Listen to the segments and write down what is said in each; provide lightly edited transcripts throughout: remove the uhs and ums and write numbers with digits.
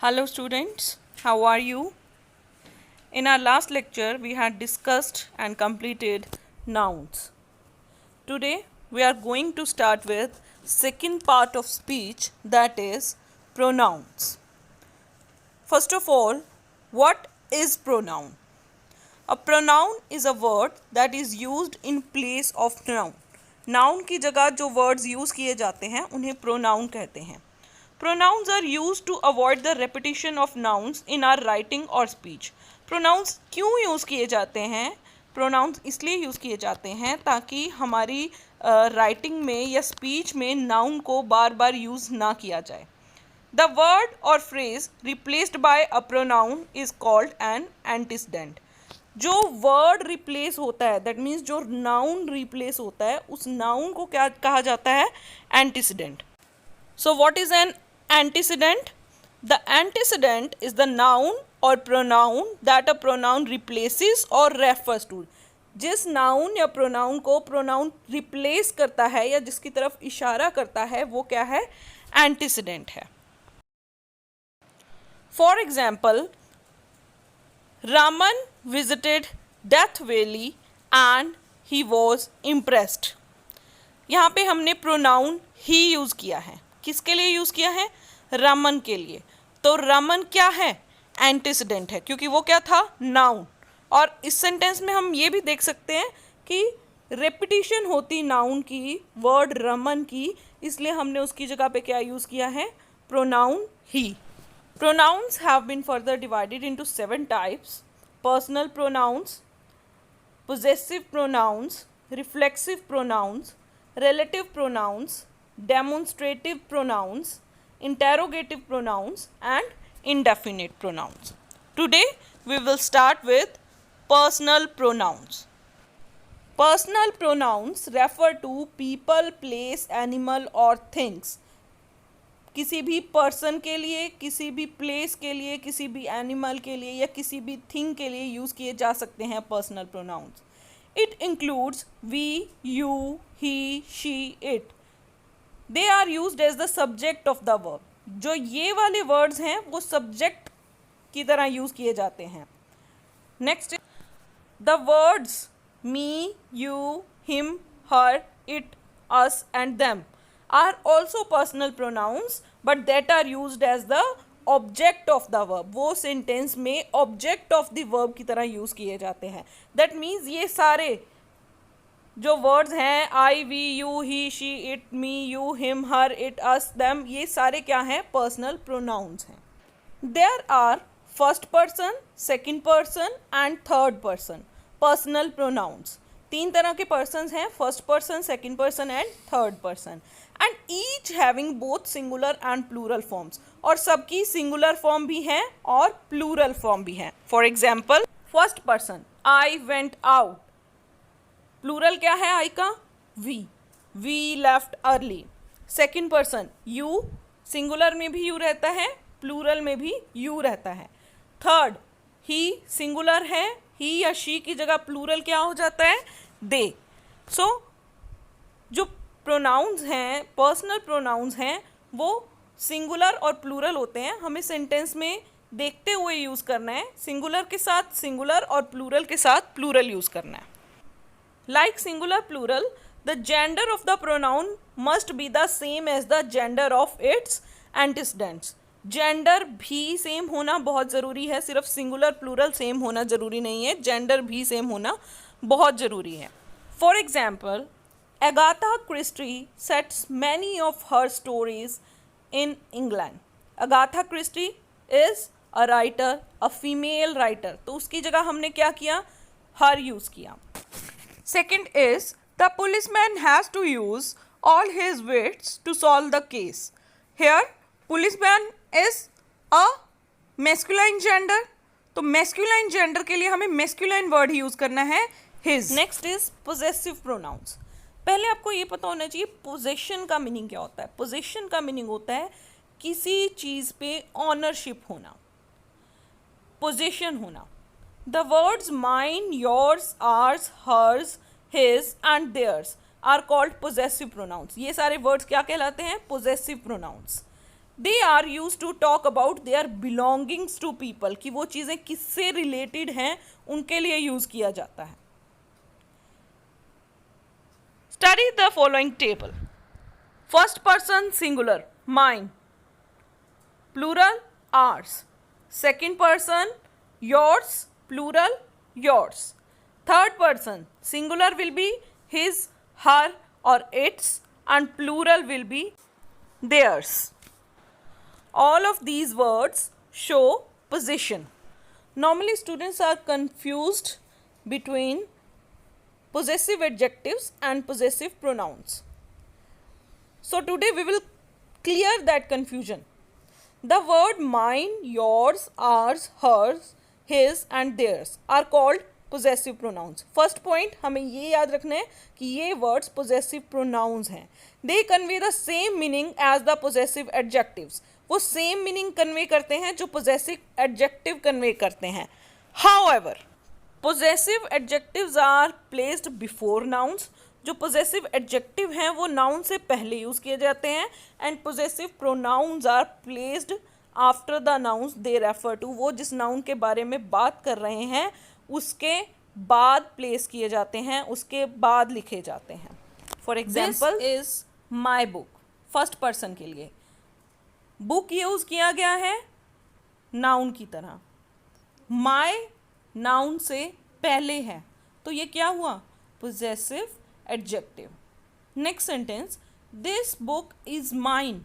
Hello students, how are you? In our last lecture we had discussed and completed nouns. Today we are going to start with second part of speech, that is pronouns. First of all, what is pronoun? A pronoun is a word that is used in place of noun. Noun की जगह जो words use किए जाते हैं उन्हें pronoun कहते हैं. Pronouns are used to avoid the repetition of nouns in our writing or speech. Pronouns क्यों यूज़ किए जाते हैं? Pronouns इसलिए यूज़ किए जाते हैं ताकि हमारी राइटिंग में या स्पीच में नाउन को बार बार यूज़ ना किया जाए. The word or phrase replaced by a pronoun is called an antecedent. जो वर्ड रिप्लेस होता है, दैट मीन्स जो नाउन रिप्लेस होता है, उस नाउन को क्या कहा जाता है? Antecedent. So what is an antecedent? The antecedent is the noun or pronoun that a pronoun replaces or refers to. जिस नाउन या प्रोनाउन को प्रोनाउन रिप्लेस करता है या जिसकी तरफ इशारा करता है वो क्या है? एंटीसीडेंट है. For example, Raman visited Death Valley and he was impressed. यहाँ पे हमने प्रोनाउन ही यूज़ किया है. किसके लिए यूज़ किया है? रमन के लिए. तो रमन क्या है? एंटीसीडेंट है, क्योंकि वो क्या था? नाउन. और इस सेंटेंस में हम ये भी देख सकते हैं कि रेपिटिशन होती नाउन की, वर्ड रमन की, इसलिए हमने उसकी जगह पे क्या यूज़ किया है? Pronoun he. Pronouns have been further divided into 7 types: personal pronouns, possessive pronouns, reflexive pronouns, relative pronouns, demonstrative pronouns, interrogative pronouns, and indefinite pronouns. Today we will start with personal pronouns. Personal pronouns refer to people, place, animal or things. किसी भी person के लिए, किसी भी place के लिए, किसी भी एनिमल के लिए या किसी भी थिंग के लिए यूज़ किए जा सकते हैं personal pronouns. It includes we, you, he, she, it. They are used as the subject of the verb. जो ये वाले वर्ड्स हैं वो सब्जेक्ट की तरह यूज़ किए जाते हैं. Next, the words me, you, him, her, it, us and them are also personal pronouns but that are used as the object of the verb. वो सेंटेंस में object of the verb की तरह use किए जाते हैं. That means ये सारे जो वर्ड्स हैं I, we, you, he, she, it, me, you, him, her, it, us, them, ये सारे क्या हैं? पर्सनल प्रोनाउंस हैं. There are first person, second person and third person personal pronouns. 3 तरह के पर्सन्स हैं, first person, second person and third person. And each having both singular and plural forms. और सबकी सिंगुलर फॉर्म भी हैं और plural form भी हैं. For example, first person I went out. Plural क्या है आई का? We. We left early. Second person you, singular में भी यू रहता है, प्लूरल में भी यू रहता है. थर्ड, ही, सिंगुलर है, ही या शी की जगह प्लूरल क्या हो जाता है? दे. सो जो प्रोनाउंस हैं, पर्सनल प्रोनाउंस हैं, वो सिंगुलर और प्लूरल होते हैं. हमें सेंटेंस में देखते हुए यूज़ करना है. सिंगुलर के साथ सिंगुलर और प्लूरल के साथ प्लूरल यूज़ करना है. Like singular plural, the gender of the pronoun must be the same as the gender of its antecedents. Gender भी सेम होना बहुत ज़रूरी है. सिर्फ सिंगुलर प्लूरल सेम होना ज़रूरी नहीं है, जेंडर भी सेम होना बहुत ज़रूरी है. For example, Agatha Christie sets many of her stories in England. Agatha Christie is a writer, a female writer. तो उसकी जगह हमने क्या किया? her यूज़ किया. Second is, the policeman has to use all his wits to solve the case. Here, policeman is a masculine gender. तो masculine gender के लिए हमें masculine word ही यूज़ करना है, his. Next is possessive pronouns. पहले आपको ये पता होना चाहिए पोजेशन का मीनिंग क्या होता है. पोजेशन का मीनिंग होता है किसी चीज़ पे ऑनरशिप होना, पोजेशन होना. The words mine, yours, ours, hers, his and theirs are called possessive pronouns. ये सारे वर्ड्स क्या कहलाते हैं? Possessive pronouns. They are use to talk about their belongings to people, कि वो चीज़ें किससे रिलेटेड हैं उनके लिए यूज किया जाता है. Study the following table. First person singular mine, plural ours. Second person yours, plural yours. Third person singular will be his, her or its, and plural will be theirs. All of these words show possession. Normally students are confused between possessive adjectives and possessive pronouns. So today we will clear that confusion. The word mine, yours, ours, hers, his and theirs are called possessive pronouns. First point हमें ये याद रखना है कि ये words possessive pronouns हैं. They convey the same meaning as the possessive adjectives. वो same meaning convey करते हैं जो possessive adjective convey करते हैं. However, possessive adjectives are placed before nouns. जो possessive adjective हैं वो noun से पहले यूज़ किए जाते हैं, and possessive pronouns are placed after the nouns they refer to. वो जिस नाउन के बारे में बात कर रहे हैं उसके बाद प्लेस किए जाते हैं, उसके बाद लिखे जाते हैं. For example is my book, first person के लिए बुक यूज किया गया है नाउन की तरह. माई नाउन से पहले है तो ये क्या हुआ, possessive adjective. Next sentence, this book is mine.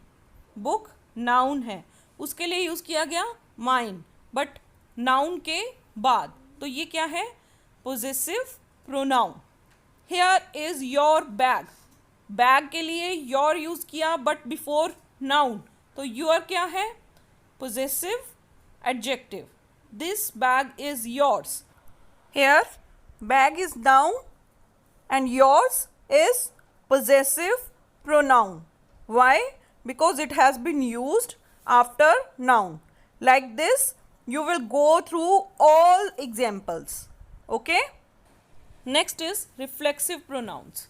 Book noun है, उसके लिए यूज़ किया गया माइन, बट नाउन के बाद, तो ये क्या है, possessive pronoun. Here is your bag. Bag के लिए योर यूज़ किया बट बिफोर नाउन, तो योर क्या है, possessive adjective. This bag is yours. Here bag is noun and yours is possessive pronoun. Why? Because it has been used after noun. Like this you will go through all examples. Okay? Next is reflexive pronouns.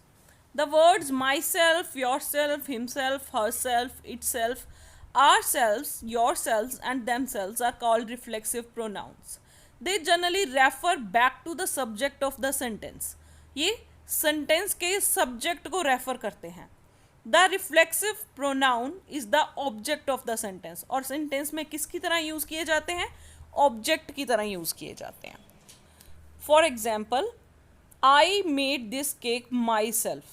The words myself, yourself, himself, herself, itself, ourselves, yourselves and themselves are called reflexive pronouns. They generally refer back to the subject of the sentence. ये sentence के subject को refer करते हैं. The reflexive pronoun is the object of the sentence. और sentence में किसकी तरह use किए जाते हैं, ऑब्जेक्ट की तरह यूज किए जाते हैं. For example, I made this cake my self.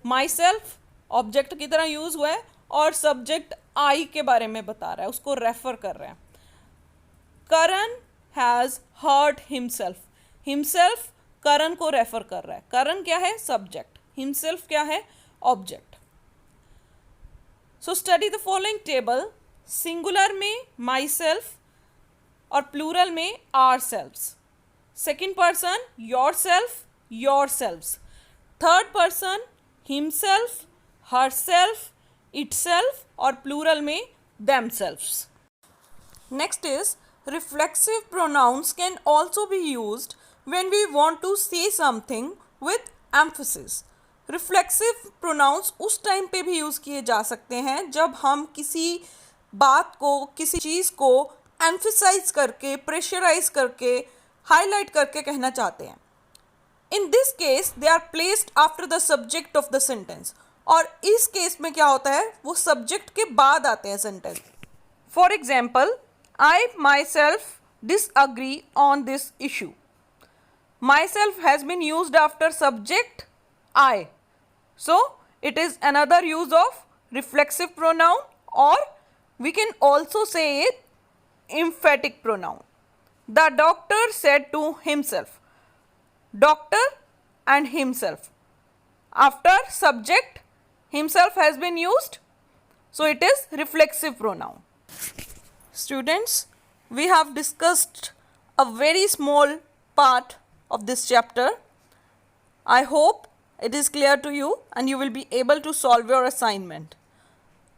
My self object की तरह यूज हुआ है और सब्जेक्ट आई के बारे में बता रहा है, उसको रेफर कर रहा है. करण हैज हर्ट हिमसेल्फ. हिमसेल्फ करण को रेफर कर रहा है. करण क्या है, सब्जेक्ट. हिमसेल्फ क्या है, object. So study the following table. Singular में माई सेल्फ और प्लूरल में ourselves. Second person yourself, yourselves. Third person himself, herself, itself और प्लूरल में themselves. Next is reflexive pronouns can also be used when we want to say something with emphasis. Reflexive pronouns उस time पे भी use किए जा सकते हैं जब हम किसी बात को, किसी चीज़ को एम्फेसाइज करके, प्रेशराइज करके, हाईलाइट करके कहना चाहते हैं. In this case they are placed after the subject of the sentence. और इस केस में क्या होता है, वो सब्जेक्ट के बाद आते हैं sentence. For example, I my self disagree on this issue. Myself has been used after subject I. So it is another use of reflexive pronoun, or we can also say it emphatic pronoun. The doctor said to himself. Doctor and himself. After subject himself has been used. So it is reflexive pronoun. Students, we have discussed a very small part of this chapter. I hope it is clear to you and you will be able to solve your assignment.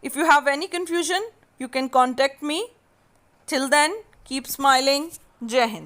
If you have any confusion, you can contact me. Till then, keep smiling. Jai Hind.